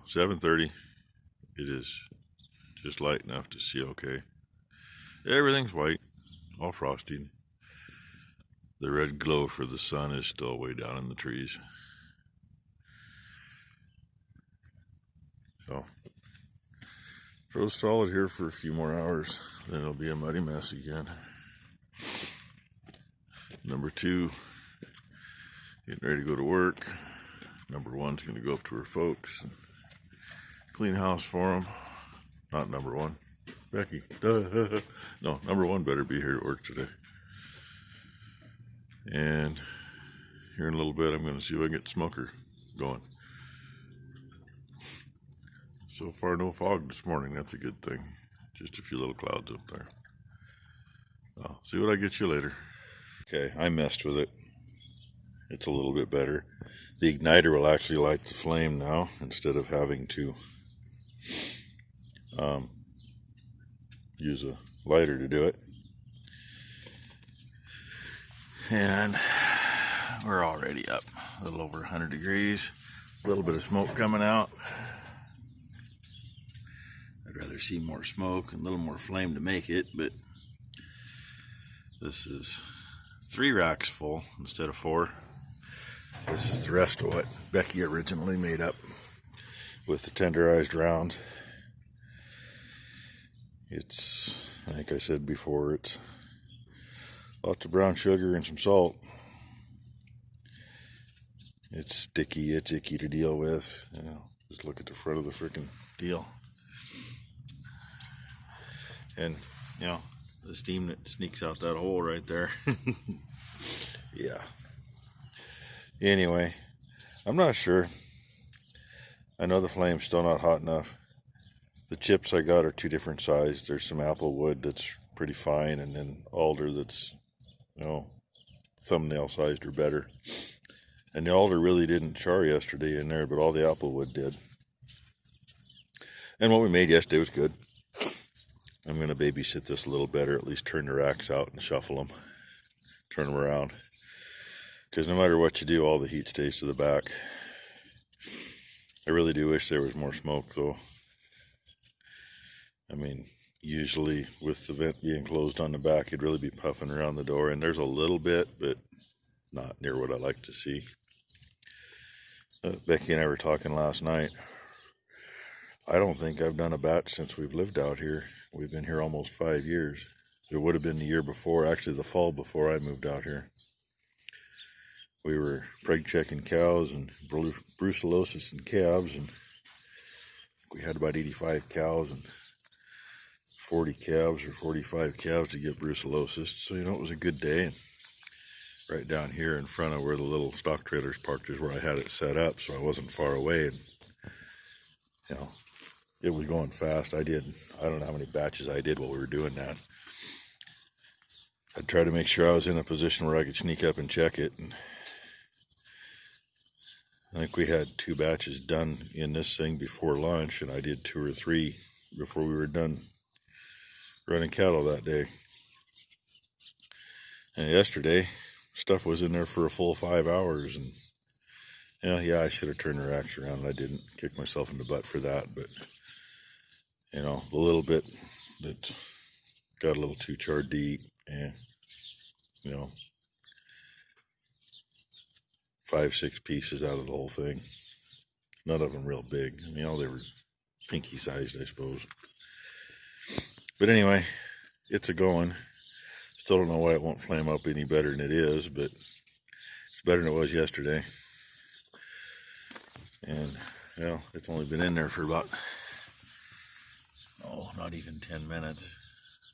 7:30. It is just light enough to see okay. Everything's white, all frosty. The red glow for the sun is still way down in the trees. So, froze solid here for a few more hours, then it'll be a muddy mess again. Number 2, getting ready to go to work. Number 1's going to go up to her folks and clean house for them. Not number 1, Becky. No, number 1 better be here at work today. And here in a little bit, I'm going to see if I can get the smoker going. So far, no fog this morning. That's a good thing. Just a few little clouds up there. I'll see what I get you later. Okay, I messed with it. It's a little bit better. The igniter will actually light the flame now instead of having to use a lighter to do it. And we're already up a little over 100 degrees. A little bit of smoke coming out. I'd rather see more smoke and a little more flame to make it, but this is 3 racks full instead of 4. This is the rest of what Becky originally made up with the tenderized rounds. It's, I think I said before, it's lots of brown sugar and some salt. It's sticky, it's icky to deal with. You know, just look at the front of the freaking deal. And, you know, the steam that sneaks out that hole right there. Yeah. Anyway, I'm not sure. I know the flame's still not hot enough. The chips I got are 2 different sizes. There's some apple wood that's pretty fine, and then alder that's, you know, thumbnail sized or better. And the alder really didn't char yesterday in there, but all the apple wood did. And what we made yesterday was good. I'm going to babysit this a little better, at least turn the racks out and shuffle them. Turn them around. Because no matter what you do, all the heat stays to the back. I really do wish there was more smoke, though. I mean, usually with the vent being closed on the back, it'd really be puffing around the door. And there's a little bit, but not near what I like to see. Becky and I were talking last night. I don't think I've done a batch since we've lived out here. We've been here almost 5 years. It would have been the year before, actually the fall before I moved out here. We were preg checking cows and brucellosis in calves, and we had about 85 cows and 40 calves or 45 calves to get brucellosis. So, you know, it was a good day. And right down here in front of where the little stock trailer's parked is where I had it set up, so I wasn't far away. And, you know, it was going fast. I don't know how many batches I did while we were doing that. I'd try to make sure I was in a position where I could sneak up and check it. And I think we had 2 batches done in this thing before lunch, and I did 2 or 3 before we were done running cattle that day. And yesterday, stuff was in there for a full 5 hours, and yeah, I should have turned the racks around, and I didn't. Kick myself in the butt for that, but you know, the little bit that got a little too charred to eat, and you know, 5-6 pieces out of the whole thing. None of them real big. You know, they were pinky sized, I suppose. But anyway, it's a going. Still don't know why it won't flame up any better than it is, but it's better than it was yesterday. And, you know, it's only been in there for about, not even 10 minutes,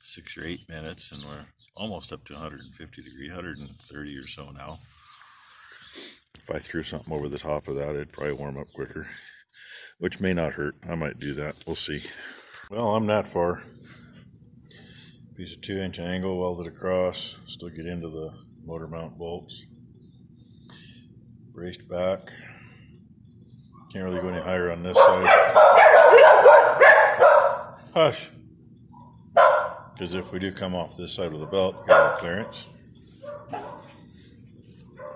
6 or 8 minutes, and we're almost up to 150 degrees, 130 or so now. If I threw something over the top of that, it'd probably warm up quicker, which may not hurt. I might do that. We'll see. Well, I'm that far. Piece of 2-inch angle welded across. Still get into the motor mount bolts. Braced back. Can't really go any higher on this side. Hush! Because if we do come off this side of the belt, we got clearance.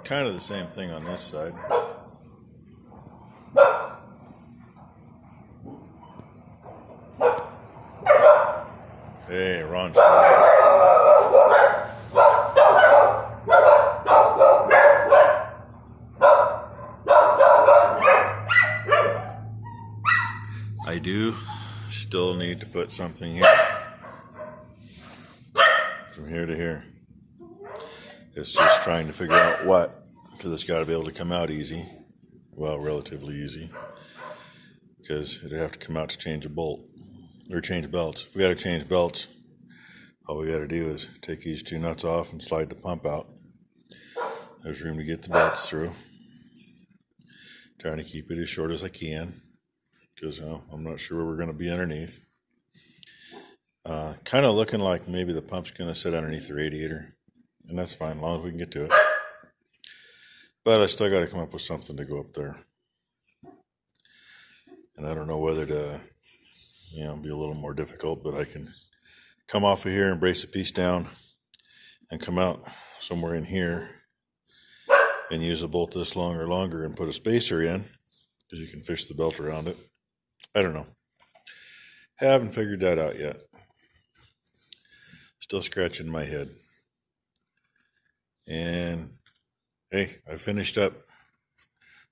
Kind of the same thing on this side. Hey, Ron. I do still need to put something here. From here to here. It's just trying to figure out what, because it's got to be able to come out easy. Well, relatively easy. Because it'd have to come out to change a bolt. Or change belts. If we got to change belts, all we got to do is take these two nuts off and slide the pump out. There's room to get the belts through. Trying to keep it as short as I can, because I'm not sure where we're going to be underneath. Kind of looking like maybe the pump's going to sit underneath the radiator, and that's fine as long as we can get to it. But I still got to come up with something to go up there. And I don't know whether to, be a little more difficult, but I can come off of here and brace a piece down and come out somewhere in here and use a bolt this long or longer and put a spacer in, because you can fish the belt around it. I don't know. Haven't figured that out yet. Still scratching my head. And hey, I finished up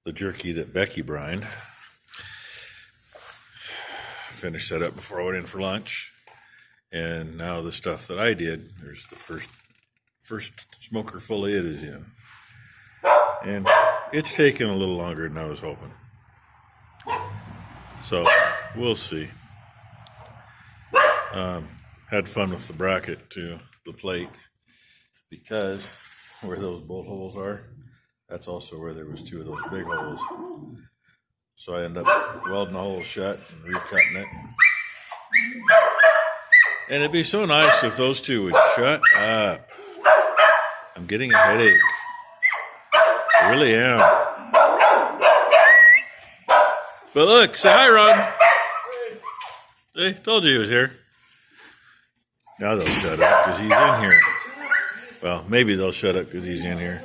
the jerky that Becky brined. Finished that up before I went in for lunch. And now the stuff that I did, there's the first smoker full of it is in. And it's taken a little longer than I was hoping. So we'll see. Had fun with the bracket to the plate, because where those bolt holes are, that's also where there was two of those big holes. So I ended up welding the hole shut and recutting it. And it'd be so nice if those two would shut up. I'm getting a headache. I really am. But look, say hi, Ron. Hey, told you he was here. Now they'll shut up because he's in here. Well, maybe they'll shut up because he's in here.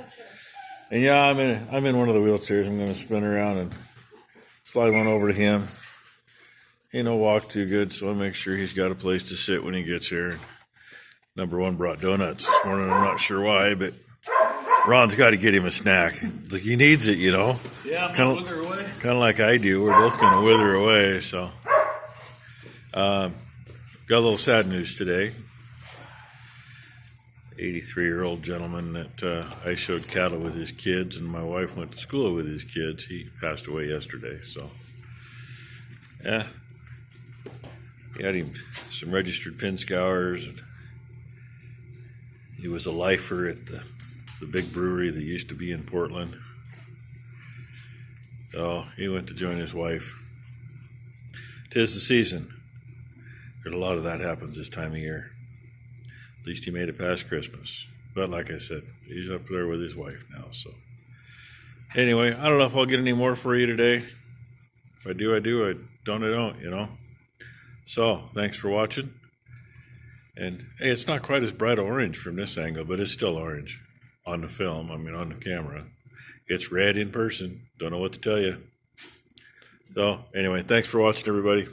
And yeah, I'm in one of the wheelchairs. I'm going to spin around and slide one over to him. He don't walk too good, so I'll make sure he's got a place to sit when he gets here. Number one brought donuts this morning. I'm not sure why, but Ron's got to get him a snack. Like, he needs it, Yeah, I'm gonna wither away. Kind of like I do. We're both going to wither away. So, got a little sad news today. 83-year-old gentleman that I showed cattle with his kids, and my wife went to school with his kids. He passed away yesterday. So, yeah, he had him some registered pin scours. And he was a lifer at the big brewery that used to be in Portland. So he went to join his wife. 'Tis the season. There's a lot of that happens this time of year. At least he made it past Christmas. But like I said, he's up there with his wife now. So anyway, I don't know if I'll get any more for you today. If I do, I do. I don't, So thanks for watching. And hey, it's not quite as bright orange from this angle, but it's still orange on the film. On the camera. It's red in person. Don't know what to tell you. So anyway, thanks for watching, everybody.